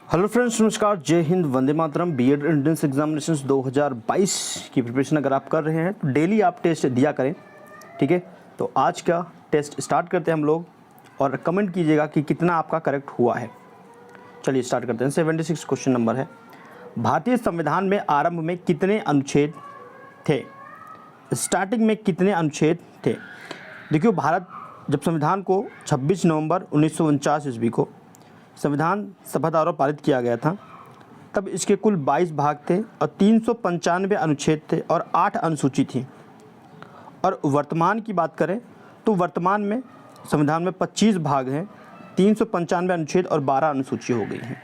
Hello friends, नमस्कार, जय Hind, Vande Mataram. BEd entrance examinations 2022 की प्रिपरेशन अगर आप कर रहे हैं तो डेली आप टेस्ट दिया करें, ठीक है। तो आज का टेस्ट स्टार्ट करते हैं हम लोग और कमेंट कीजिएगा कि कितना आपका करेक्ट हुआ है। चलिए स्टार्ट करते हैं। 76 क्वेश्चन नंबर है, भारतीय संविधान में आरंभ में कितने अनुच्छेद थे? स्टार्टिंग में कितने अनुच्छेद थे? देखिए, भारत जब संविधान को 26 नवंबर 1949 ईस्वी को संविधान सभा द्वारा पारित किया गया था, तब इसके कुल 22 भाग थे और 395 अनुच्छेद थे और 8 अनुसूची थी। और वर्तमान की बात करें तो वर्तमान में संविधान में 25 भाग हैं, 395 अनुच्छेद और 12 अनुसूची हो गई हैं।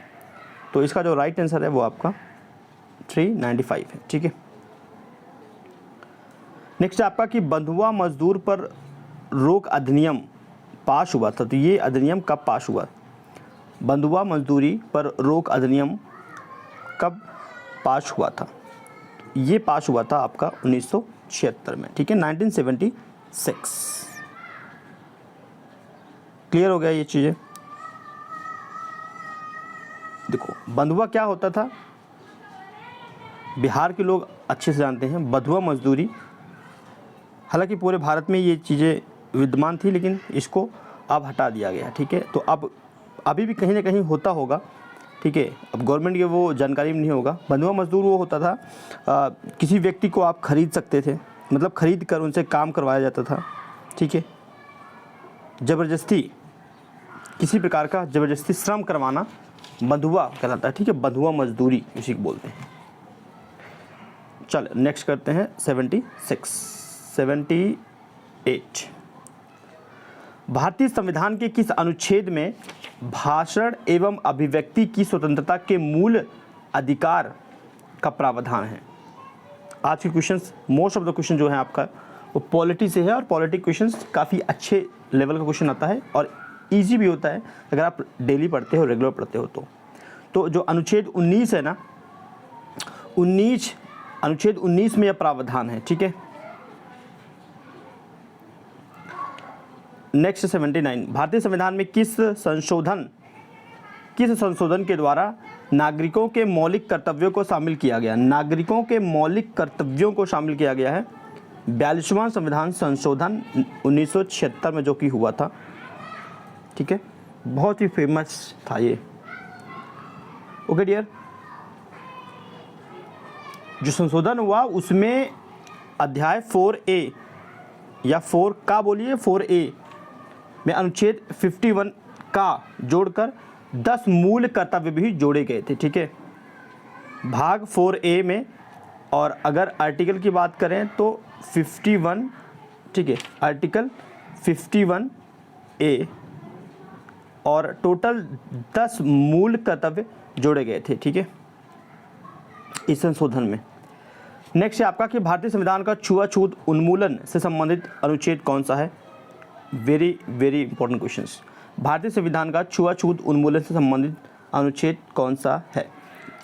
तो इसका जो राइट आंसर है वो आपका 395 है, ठीक है। नेक्स्ट है आपका कि बंधुआ मजदूर पर रोक अधिनियम पास हुआ था। तो ये अधिनियम कब पास हुआ? बंधुआ मजदूरी पर रोक अधिनियम कब पास हुआ था? ये पास हुआ था आपका 1976 में, ठीक है, 1976। क्लियर हो गया ये चीज़ें? देखो, बंधुआ क्या होता था, बिहार के लोग अच्छे से जानते हैं। बंधुआ मजदूरी, हालांकि पूरे भारत में ये चीज़ें विद्यमान थी, लेकिन इसको अब हटा दिया गया, ठीक है। तो अब अभी भी कहीं ना कहीं होता होगा, ठीक है। अब गवर्नमेंट के वो जानकारी में नहीं होगा। बंधुआ मजदूर वो होता था, किसी व्यक्ति को आप खरीद सकते थे, मतलब खरीद कर उनसे काम करवाया जाता था, ठीक है। ज़बरदस्ती, किसी प्रकार का ज़बरदस्ती श्रम करवाना बंधुआ कहलाता है, ठीक है। बंधुआ मजदूरी इसी को बोलते हैं। चल नेक्स्ट करते हैं 78। भारतीय संविधान के किस अनुच्छेद में भाषण एवं अभिव्यक्ति की स्वतंत्रता के मूल अधिकार का प्रावधान है? आज के questions, most of the question जो है आपका वो पॉलिटी से है, और पॉलिटी क्वेश्चंस काफ़ी अच्छे लेवल का क्वेश्चन आता है और इजी भी होता है अगर आप डेली पढ़ते हो, रेगुलर पढ़ते हो। तो जो अनुच्छेद 19 है ना, अनुच्छेद 19 में यह प्रावधान है, ठीक है। नेक्स्ट 79, भारतीय संविधान में किस संशोधन के द्वारा नागरिकों के मौलिक कर्तव्यों को शामिल किया गया? नागरिकों के मौलिक कर्तव्यों को शामिल किया गया है 42वां संविधान संशोधन 1976 में, जो कि हुआ था, ठीक है। बहुत ही फेमस था ये। ओके डियर, जो संशोधन हुआ उसमें अध्याय 4A या 4 का बोलिए 4A में अनुच्छेद 51 का जोड़कर 10 मूल कर्तव्य भी जोड़े गए थे, ठीक है, भाग 4A में। और अगर आर्टिकल की बात करें तो 51, ठीक है, आर्टिकल 51A, और टोटल 10 मूल कर्तव्य जोड़े गए थे, ठीक है, इस संशोधन में। नेक्स्ट है आपका कि भारतीय संविधान का छुआछूत उन्मूलन से संबंधित अनुच्छेद कौन सा है? Very very important questions. भारतीय संविधान का छुआछूत उन्मूलन से संबंधित अनुच्छेद कौन सा है?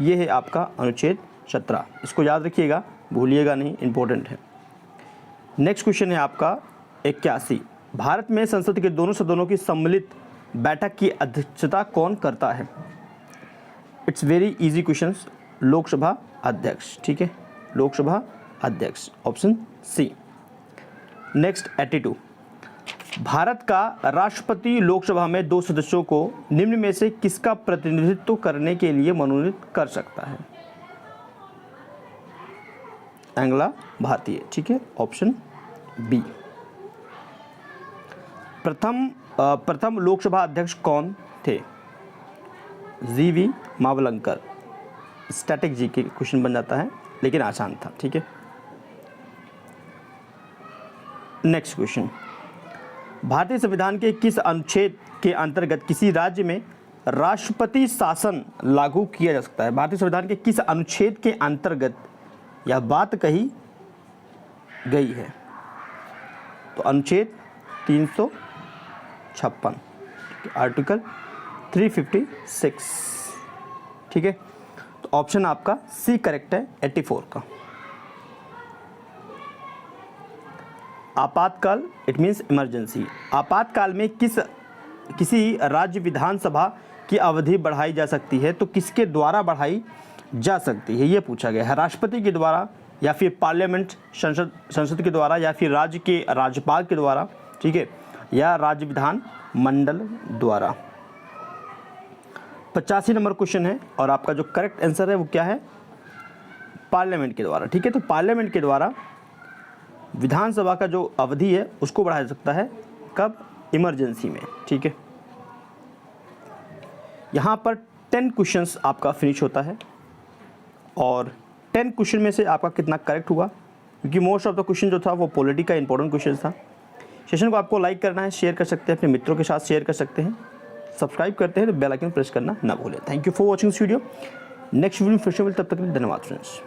ये है आपका अनुच्छेद 17। इसको याद रखिएगा, भूलिएगा नहीं, इंपॉर्टेंट है। नेक्स्ट क्वेश्चन है आपका 81, भारत में संसद के दोनों सदनों की सम्मिलित बैठक की अध्यक्षता कौन करता है? It's very easy questions, Lok Sabha अध्यक्ष, ठीक है, लोकसभा अध्यक्ष, ऑप्शन सी। नेक्स्ट 82, भारत का राष्ट्रपति लोकसभा में 2 सदस्यों को निम्न में से किसका प्रतिनिधित्व करने के लिए मनोनीत कर सकता है? एंग्ला भारतीय, ठीक है, ऑप्शन बी। प्रथम लोकसभा अध्यक्ष कौन थे? जीवी मावलंकर। स्टैटिक जी के क्वेश्चन बन जाता है, लेकिन आसान था, ठीक है। नेक्स्ट क्वेश्चन, भारतीय संविधान के किस अनुच्छेद के अंतर्गत किसी राज्य में राष्ट्रपति शासन लागू किया जा सकता है? भारतीय संविधान के किस अनुच्छेद के अंतर्गत यह बात कही गई है? तो अनुच्छेद 356, आर्टिकल 356, ठीक है। तो ऑप्शन आपका सी करेक्ट है, 84 का। आपातकाल, इट मीन्स इमरजेंसी। आपातकाल में किसी राज्य विधानसभा की अवधि बढ़ाई जा सकती है तो किसके द्वारा बढ़ाई जा सकती है, ये पूछा गया है। राष्ट्रपति के द्वारा, या फिर पार्लियामेंट संसद के द्वारा, या फिर राज्य के राज्यपाल के द्वारा, ठीक है, या राज्य विधान मंडल द्वारा। 85 नंबर क्वेश्चन है और आपका जो करेक्ट आंसर है वो क्या है, पार्लियामेंट के द्वारा। ठीक है, तो पार्लियामेंट के द्वारा विधानसभा का जो अवधि है उसको बढ़ाया जा सकता है, कब, इमरजेंसी में। ठीक है, यहाँ पर 10 क्वेश्चंस आपका फिनिश होता है और 10 क्वेश्चन में से आपका कितना करेक्ट हुआ, क्योंकि मोस्ट ऑफ द क्वेश्चन जो था वो पॉलिटी का इंपॉर्टेंट क्वेश्चन था। सेशन को आपको लाइक करना है, शेयर कर सकते हैं, अपने मित्रों के साथ शेयर कर सकते हैं, सब्सक्राइब करते हैं तो बेल आइकन प्रेस करना ना भूलें। Thank you for watching this video. Next video में फिर से मिलते, तब तक के लिए धन्यवाद फ्रेंड्स।